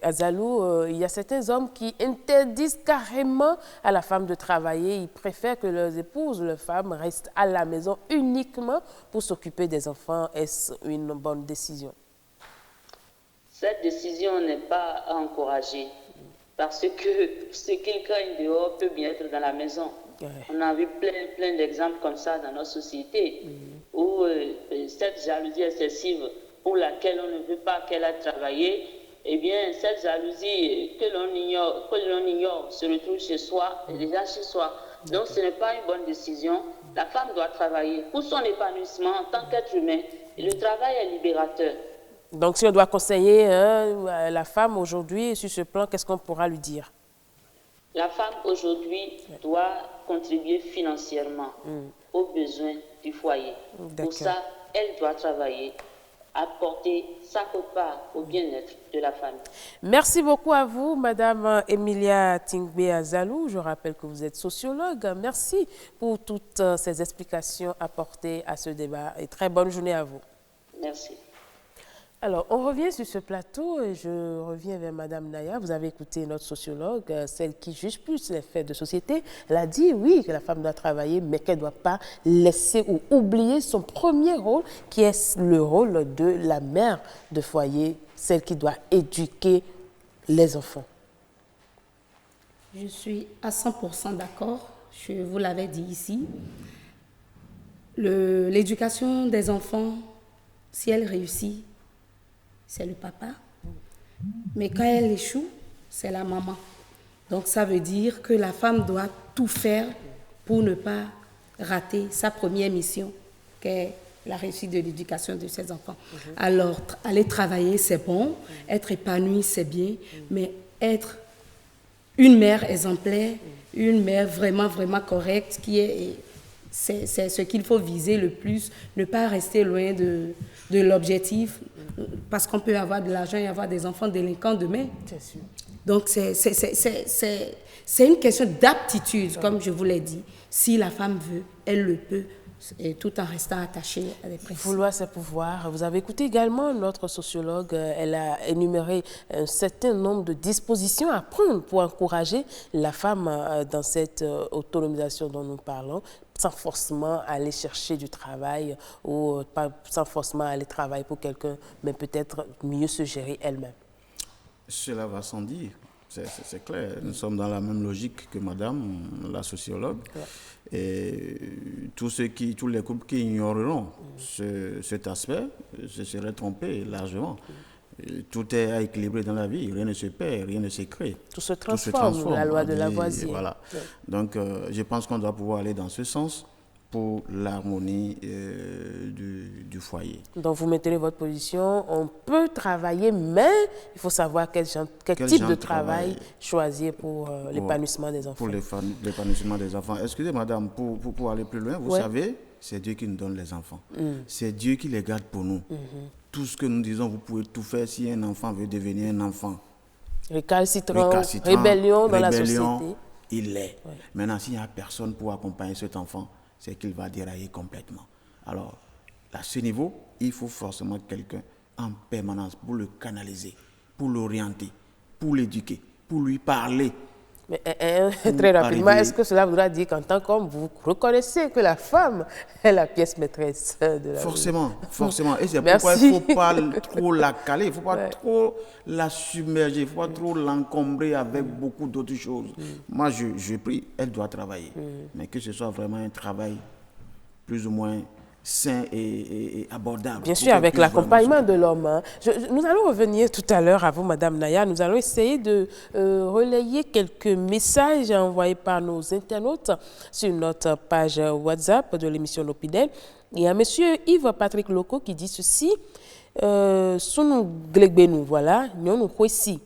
Azalou, il y a certains hommes qui interdisent carrément à la femme de travailler. Ils préfèrent que leurs épouses, leurs femmes, restent à la maison uniquement pour s'occuper des enfants. Est-ce une bonne décision? Cette décision n'est pas à encourager. Parce que ce qu'ils craignent dehors peut bien être dans la maison. On a vu plein d'exemples comme ça dans notre société, où cette jalousie excessive pour laquelle on ne veut pas qu'elle aille travailler, eh bien, cette jalousie que l'on ignore se retrouve chez soi, déjà chez soi. Donc, ce n'est pas une bonne décision. La femme doit travailler pour son épanouissement en tant qu'être humain. Et le travail est libérateur. Donc, si on doit conseiller la femme aujourd'hui sur ce plan, qu'est-ce qu'on pourra lui dire? La femme aujourd'hui doit contribuer financièrement aux besoins du foyer. Pour ça, elle doit travailler, apporter sa part au bien-être de la famille. Merci beaucoup à vous, Madame Emilia Tingbe Azalou. Je rappelle que vous êtes sociologue. Merci pour toutes ces explications apportées à ce débat et très bonne journée à vous. Merci. Alors, on revient sur ce plateau et je reviens vers Madame Naya. Vous avez écouté notre sociologue, celle qui juge plus les faits de société. Elle a dit, oui, que la femme doit travailler, mais qu'elle ne doit pas laisser ou oublier son premier rôle, qui est le rôle de la mère de foyer, celle qui doit éduquer les enfants. Je suis à 100% d'accord. Je vous l'avais dit ici. L'éducation des enfants, si elle réussit, c'est le papa. Mais quand elle échoue, c'est la maman. Donc ça veut dire que la femme doit tout faire pour ne pas rater sa première mission, qui est la réussite de l'éducation de ses enfants. Alors, aller travailler, c'est bon. Être épanouie, c'est bien. Mais être une mère exemplaire, une mère vraiment, vraiment correcte, c'est ce qu'il faut viser le plus, ne pas rester loin de l'objectif, parce qu'on peut avoir de l'argent et avoir des enfants délinquants demain. C'est sûr. Donc, c'est une question d'aptitude, comme je vous l'ai dit. Si la femme veut, elle le peut, et tout en restant attachée à des principes. Vouloir, c'est pouvoir. Vous avez écouté également notre sociologue. Elle a énuméré un certain nombre de dispositions à prendre pour encourager la femme dans cette autonomisation dont nous parlons, sans forcément aller chercher du travail ou pas, sans forcément aller travailler pour quelqu'un, mais peut-être mieux se gérer elle-même. Cela va sans dire, c'est clair. Nous sommes dans la même logique que madame, la sociologue. Ouais. Et tous les couples qui ignoreront cet aspect se seraient trompés largement. Tout est à équilibrer dans la vie, rien ne se perd, rien ne se crée. Tout se transforme, la loi de Lavoisier. Voilà. Ouais. Donc, je pense qu'on doit pouvoir aller dans ce sens pour l'harmonie du foyer. Donc, vous maintenez votre position, on peut travailler, mais il faut savoir quel type de travail choisir pour l'épanouissement des enfants. Pour l'épanouissement des enfants. Excusez, madame, pour aller plus loin, vous savez, c'est Dieu qui nous donne les enfants. C'est Dieu qui les garde pour nous. Tout ce que nous disons, vous pouvez tout faire si un enfant veut devenir un enfant. Récalcitrant, rébellion dans la société. Il l'est. Ouais. Maintenant, s'il n'y a personne pour accompagner cet enfant, c'est qu'il va dérailler complètement. Alors, à ce niveau, il faut forcément quelqu'un en permanence pour le canaliser, pour l'orienter, pour l'éduquer, pour lui parler. Mais très rapidement, est-ce que cela voudra dire qu'en tant qu'homme, vous reconnaissez que la femme est la pièce maîtresse de la vie? Forcément. Et c'est pourquoi il ne faut pas trop la caler, il ne faut pas trop la submerger, il ne faut pas trop l'encombrer avec beaucoup d'autres choses. Moi, je prie, elle doit travailler. Mais que ce soit vraiment un travail plus ou moins sain et abordable. Bien sûr, avec l'accompagnement de l'homme. Hein. Nous allons revenir tout à l'heure à vous, Madame Naya. Nous allons essayer de relayer quelques messages envoyés par nos internautes sur notre page WhatsApp de l'émission Lopidel. Il y a M. Yves Patrick Loco qui dit ceci. Sous Glegbenou, voilà, nous ici.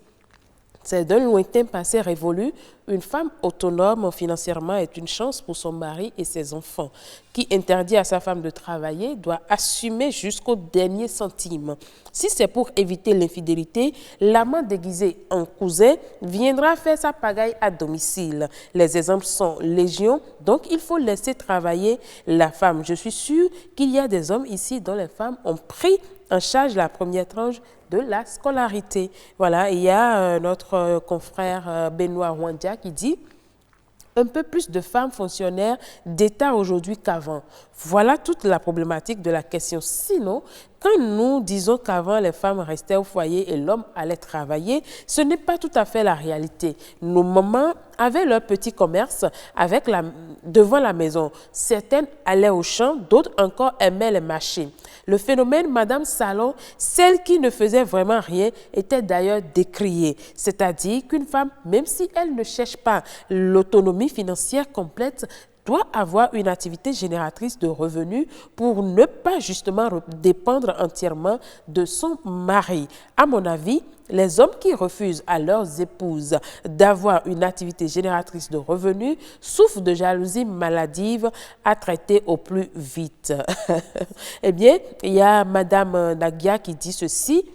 C'est d'un lointain passé révolu, une femme autonome financièrement est une chance pour son mari et ses enfants. Qui interdit à sa femme de travailler doit assumer jusqu'au dernier centime. Si c'est pour éviter l'infidélité, l'amant déguisé en cousin viendra faire sa pagaille à domicile. Les exemples sont légion, donc il faut laisser travailler la femme. Je suis sûre qu'il y a des hommes ici dont les femmes ont pris en charge la première tranche de la scolarité. Voilà, il y a notre confrère Benoît Rwandia qui dit un peu plus de femmes fonctionnaires d'État aujourd'hui qu'avant. Voilà toute la problématique de la question. Sinon, quand nous disons qu'avant les femmes restaient au foyer et l'homme allait travailler, ce n'est pas tout à fait la réalité. Nos mamans avaient leur petit commerce devant la maison. Certaines allaient au champ, d'autres encore aimaient les marchés. Le phénomène Madame Salon, celle qui ne faisait vraiment rien, était d'ailleurs décriée. C'est-à-dire qu'une femme, même si elle ne cherche pas l'autonomie financière complète, doit avoir une activité génératrice de revenus pour ne pas justement dépendre entièrement de son mari. À mon avis, les hommes qui refusent à leurs épouses d'avoir une activité génératrice de revenus souffrent de jalousie maladive à traiter au plus vite. Eh bien, il y a Madame Nagia qui dit ceci.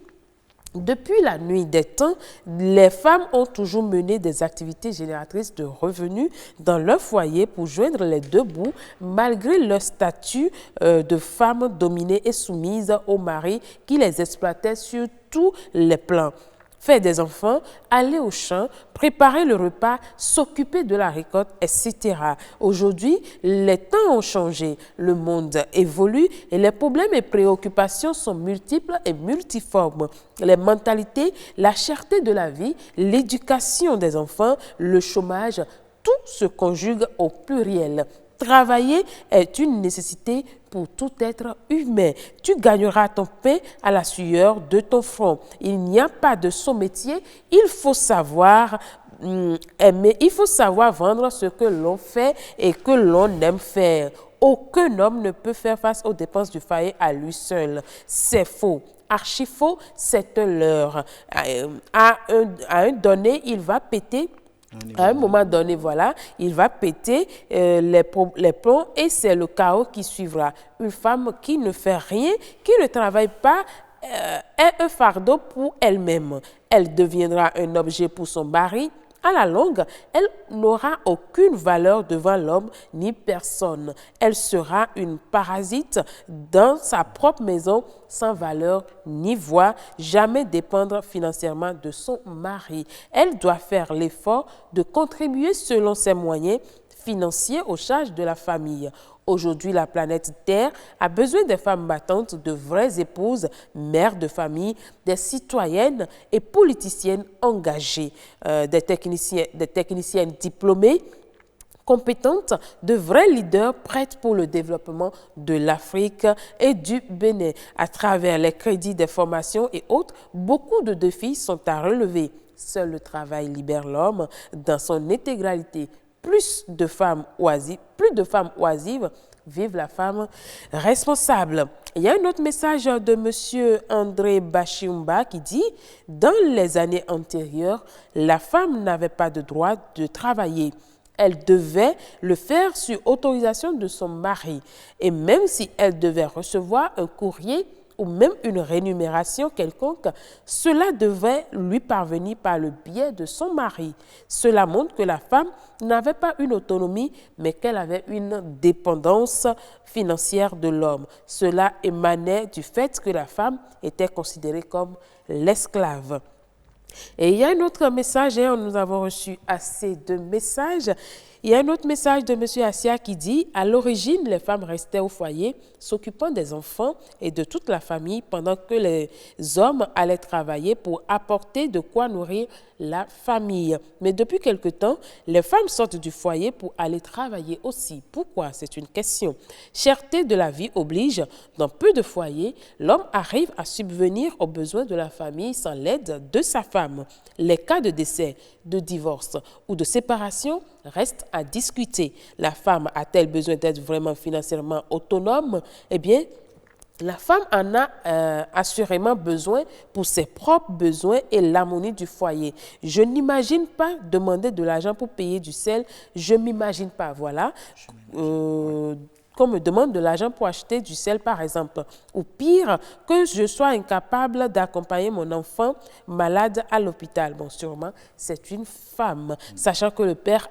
Depuis la nuit des temps, les femmes ont toujours mené des activités génératrices de revenus dans leur foyer pour joindre les deux bouts, malgré leur statut de femmes dominées et soumises au mari qui les exploitait sur tous les plans. Faire des enfants, aller au champ, préparer le repas, s'occuper de la récolte, etc. Aujourd'hui, les temps ont changé, le monde évolue et les problèmes et préoccupations sont multiples et multiformes. Les mentalités, la cherté de la vie, l'éducation des enfants, le chômage, tout se conjugue au pluriel. Travailler est une nécessité pour tout être humain. Tu gagneras ton pain à la sueur de ton front. Il n'y a pas de sot métier. Il faut savoir aimer, il faut savoir vendre ce que l'on fait et que l'on aime faire. Aucun homme ne peut faire face aux dépenses du foyer à lui seul. C'est faux. Archi faux, c'est un leurre. À un donné, il va péter. À un moment donné, voilà, il va péter les plombs et c'est le chaos qui suivra. Une femme qui ne fait rien, qui ne travaille pas, est un fardeau pour elle-même. Elle deviendra un objet pour son mari. À la longue, elle n'aura aucune valeur devant l'homme ni personne. Elle sera une parasite dans sa propre maison, sans valeur ni voix, jamais dépendre financièrement de son mari. Elle doit faire l'effort de contribuer selon ses moyens financiers aux charges de la famille. Aujourd'hui, la planète Terre a besoin des femmes battantes, de vraies épouses, mères de famille, des citoyennes et politiciennes engagées, des techniciennes diplômées, compétentes, de vrais leaders prêtes pour le développement de l'Afrique et du Bénin. À travers les crédits des formations et autres, beaucoup de défis sont à relever. Seul le travail libère l'homme dans son intégralité. Plus de femmes oisives, vive la femme responsable. Il y a un autre message de M. André Bachiumba qui dit « Dans les années antérieures, la femme n'avait pas de droit de travailler. elle devait le faire sur autorisation de son mari. Et même si elle devait recevoir un courrier ou même une rémunération quelconque, cela devait lui parvenir par le biais de son mari. Cela montre que la femme n'avait pas une autonomie, mais qu'elle avait une dépendance financière de l'homme. Cela émanait du fait que la femme était considérée comme l'esclave. Et il y a un autre message, hein, nous avons reçu assez de messages. Il y a un autre message de M. Assia qui dit « À l'origine, les femmes restaient au foyer, s'occupant des enfants et de toute la famille pendant que les hommes allaient travailler pour apporter de quoi nourrir la famille. Mais depuis quelque temps, les femmes sortent du foyer pour aller travailler aussi. Pourquoi? C'est une question. Cherté de la vie oblige, dans peu de foyers, l'homme arrive à subvenir aux besoins de la famille sans l'aide de sa femme. Les cas de décès, de divorce ou de séparation restent à discuter. La femme a-t-elle besoin d'être vraiment financièrement autonome? Eh bien, la femme en a assurément besoin pour ses propres besoins et l'harmonie du foyer. Je n'imagine pas demander de l'argent pour payer du sel. Je ne m'imagine pas, voilà. Qu'on me demande de l'argent pour acheter du sel, par exemple. Ou pire, que je sois incapable d'accompagner mon enfant malade à l'hôpital. Bon, sûrement, c'est une femme, sachant que le père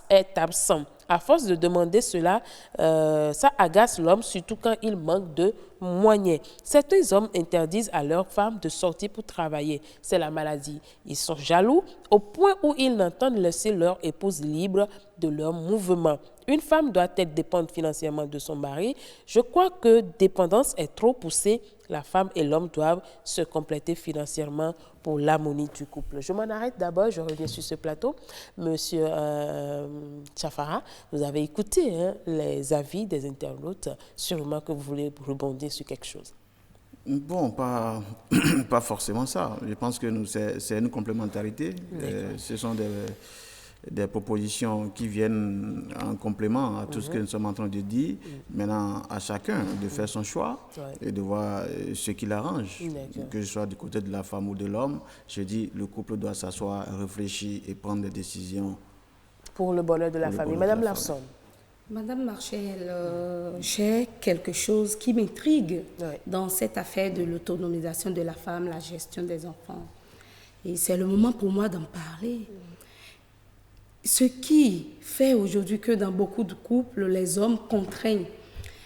est absent. À force de demander cela, ça agace l'homme, surtout quand il manque de moyens. Certains hommes interdisent à leurs femmes de sortir pour travailler. C'est la maladie. Ils sont jaloux au point où ils n'entendent laisser leur épouse libre de leurs mouvements. Une femme doit-elle dépendre financièrement de son mari? Je crois que dépendance est trop poussée. La femme et l'homme doivent se compléter financièrement pour l'harmonie du couple. Je m'en arrête d'abord, je reviens sur ce plateau. Monsieur Chafara, vous avez écouté les avis des internautes. Sûrement que vous voulez rebondir sur quelque chose. Bon, pas forcément ça. Je pense que c'est une complémentarité. Ce sont des propositions qui viennent en complément à tout ce que nous sommes en train de dire. Maintenant, à chacun de faire son choix et de voir ce qui l'arrange. Que ce soit du côté de la femme ou de l'homme, je dis le couple doit s'asseoir, réfléchir et prendre des décisions. Pour le bonheur de la famille. Madame Larson. Madame Marchel, j'ai quelque chose qui m'intrigue dans cette affaire de l'autonomisation de la femme, la gestion des enfants. Et c'est le moment pour moi d'en parler. Ce qui fait aujourd'hui que dans beaucoup de couples, les hommes contraignent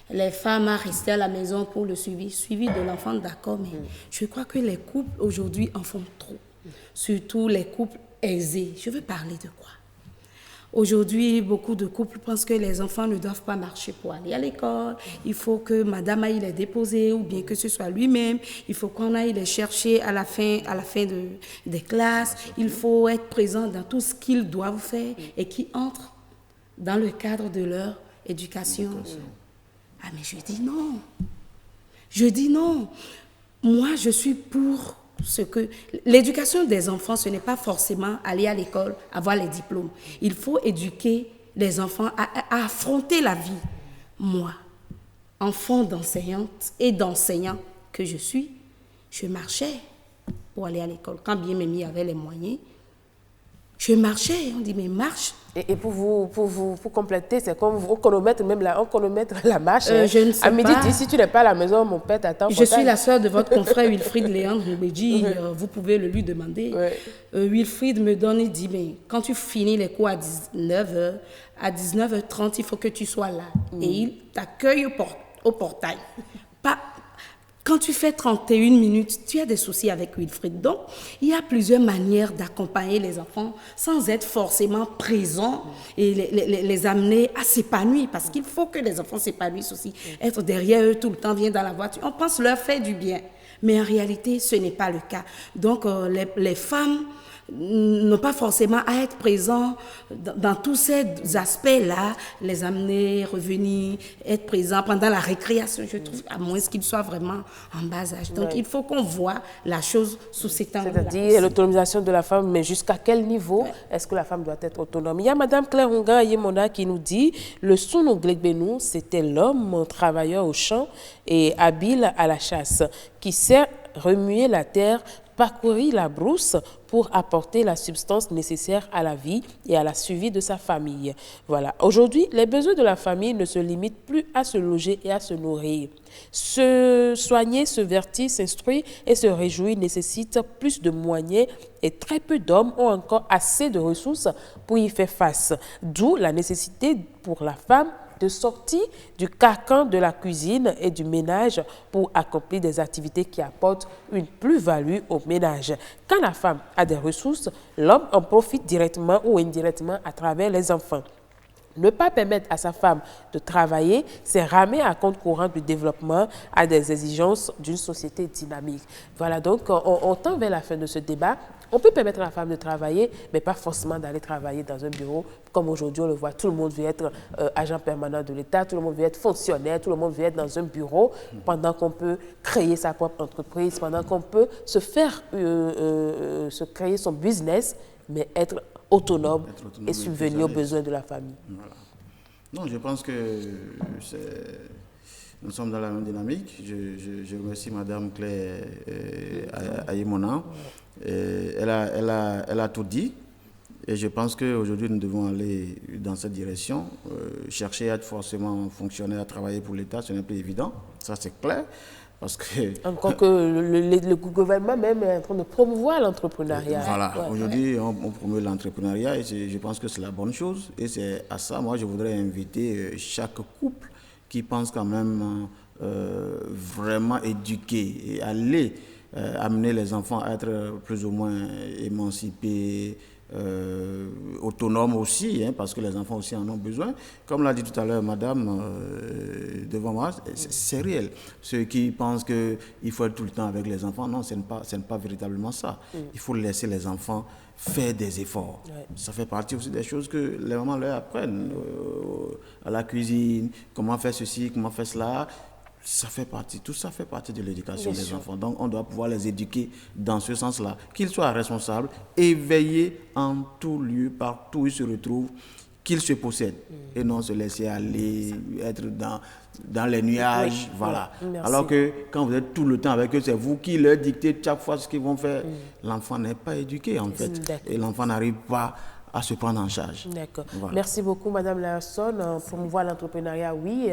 les femmes à rester à la maison pour le suivi de l'enfant, d'accord, mais je crois que les couples aujourd'hui en font trop, surtout les couples aisés. Je veux parler de quoi? Aujourd'hui, beaucoup de couples pensent que les enfants ne doivent pas marcher pour aller à l'école. Il faut que madame aille les déposer ou bien que ce soit lui-même. Il faut qu'on aille les chercher à la fin des classes. Il faut être présent dans tout ce qu'ils doivent faire et qui entre dans le cadre de leur éducation. Ah, mais je dis non. Je dis non. Moi, je suis pour ce que l'éducation des enfants, ce n'est pas forcément aller à l'école, avoir les diplômes. Il faut éduquer les enfants à affronter la vie. Moi, enfant d'enseignante et d'enseignant que je suis, je marchais pour aller à l'école. Quand bien même il y avait les moyens, je marchais. On dit mais marche. Et pour compléter, c'est comme on chronomètre même on chronomètre la marche. Je ne sais à midi, pas. Si tu n'es pas à la maison, mon père t'attend. Je suis la sœur de votre confrère Wilfried Léandre Moubedji. Vous pouvez le lui demander. Wilfried me donne, il dit, mais quand tu finis les cours à 19h, à 19h30, il faut que tu sois là. Et il t'accueille au portail. Quand tu fais 31 minutes, tu as des soucis avec Wilfried. Donc, il y a plusieurs manières d'accompagner les enfants sans être forcément présent et les amener à s'épanouir. Parce qu'il faut que les enfants s'épanouissent aussi. Être derrière eux tout le temps, viens dans la voiture, on pense leur faire du bien. Mais en réalité, ce n'est pas le cas. Donc, les femmes n'ont pas forcément à être présents dans tous ces aspects-là, les amener, revenir, être présents pendant la récréation, je trouve, à moins qu'ils soient vraiment en bas âge. Donc, il faut qu'on voit la chose sous cet angle-là. C'est-à-dire l'autonomisation de la femme, mais jusqu'à quel niveau est-ce que la femme doit être autonome? Il y a Mme Claire Hunga Yemona qui nous dit « Le Sounou Glegbenou, c'était l'homme travailleur au champ et habile à la chasse, qui sait remuer la terre, parcourir la brousse pour apporter la substance nécessaire à la vie et à la survie de sa famille. Voilà. Aujourd'hui, les besoins de la famille ne se limitent plus à se loger et à se nourrir. Se soigner, se vertir, s'instruire et se réjouir nécessite plus de moyens et très peu d'hommes ont encore assez de ressources pour y faire face. D'où la nécessité pour la femme de sortir du carcan de la cuisine et du ménage pour accomplir des activités qui apportent une plus-value au ménage. Quand la femme a des ressources, l'homme en profite directement ou indirectement à travers les enfants. Ne pas permettre à sa femme de travailler, c'est ramer à compte courant du développement à des exigences d'une société dynamique. Voilà, donc on tend vers la fin de ce débat. On peut permettre à la femme de travailler, mais pas forcément d'aller travailler dans un bureau. Comme aujourd'hui, on le voit, tout le monde veut être agent permanent de l'État, tout le monde veut être fonctionnaire, tout le monde veut être dans un bureau, pendant qu'on peut créer sa propre entreprise, pendant qu'on peut se faire, se créer son business, mais être autonome et subvenir aux besoins de la famille. Voilà. Non, je pense que nous sommes dans la même dynamique. Je remercie Madame Claire Aïmona. Elle a tout dit. Et je pense qu'aujourd'hui, nous devons aller dans cette direction. Chercher à être forcément fonctionnaire, à travailler pour l'État, ce n'est plus évident. Ça, c'est clair. Parce que encore que le gouvernement même est en train de promouvoir l'entrepreneuriat. Voilà, aujourd'hui on promeut l'entrepreneuriat et je pense que c'est la bonne chose. Et c'est à ça, moi je voudrais inviter chaque couple qui pense quand même vraiment éduquer et aller amener les enfants à être plus ou moins émancipés, autonomes aussi, hein, parce que les enfants aussi en ont besoin. Comme l'a dit tout à l'heure madame devant moi, c'est réel. Ceux qui pensent qu'il faut être tout le temps avec les enfants, non, ce n'est pas véritablement ça. Il faut laisser les enfants faire des efforts. Ça fait partie aussi des choses que les mamans leur apprennent à la cuisine, comment faire ceci, comment faire cela. Tout ça fait partie de l'éducation des enfants. Donc, on doit pouvoir les éduquer dans ce sens-là. Qu'ils soient responsables, éveillés en tout lieu, partout où ils se retrouvent, qu'ils se possèdent. Et non se laisser aller, être dans les nuages. Voilà. Alors que quand vous êtes tout le temps avec eux, c'est vous qui leur dictez chaque fois ce qu'ils vont faire. L'enfant n'est pas éduqué, en fait. Et l'enfant n'arrive pas à se prendre en charge. D'accord. Voilà. Merci beaucoup, Madame Larson. Promouvoir l'entrepreneuriat, oui.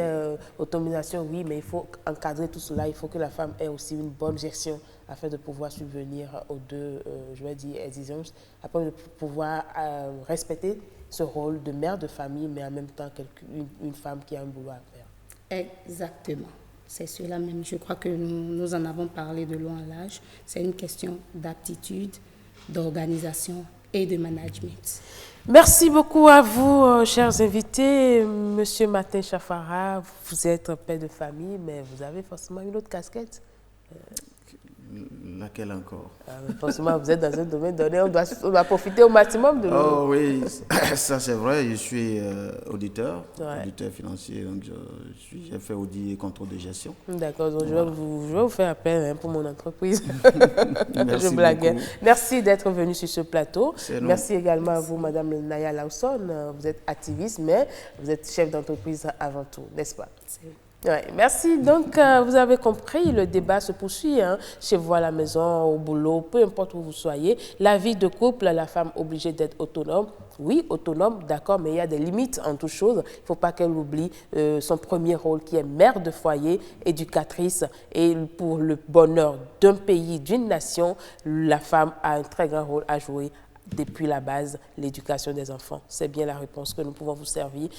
Autonomisation, oui. Mais il faut encadrer tout cela. Il faut que la femme ait aussi une bonne gestion afin de pouvoir subvenir aux deux, je vais dire, exigences, afin de pouvoir respecter ce rôle de mère de famille, mais en même temps une femme qui a un boulot à faire. Exactement. C'est cela même. Je crois que nous en avons parlé de long en large. C'est une question d'aptitude, d'organisation et de management. Merci beaucoup à vous, chers invités. Monsieur Martin Chafara, vous êtes père de famille, mais vous avez forcément une autre casquette. Laquelle encore? Forcément, vous êtes dans un domaine donné, on doit profiter au maximum de Oh oui, ça c'est vrai, je suis auditeur financier, donc j'ai fait audit et contrôle de gestion. D'accord, donc je vais vous faire appel pour mon entreprise. Je blague. Merci d'être venu sur ce plateau. Merci également à vous, Madame Naya Lawson. Vous êtes activiste, mais vous êtes chef d'entreprise avant tout, n'est-ce pas? Ouais, merci. Donc, vous avez compris, le débat se poursuit chez vous à la maison, au boulot, peu importe où vous soyez. La vie de couple, la femme obligée d'être autonome. Oui, autonome, d'accord, mais il y a des limites en toute chose. Il ne faut pas qu'elle oublie son premier rôle qui est mère de foyer, éducatrice. Et pour le bonheur d'un pays, d'une nation, la femme a un très grand rôle à jouer depuis la base, l'éducation des enfants. C'est bien la réponse que nous pouvons vous servir.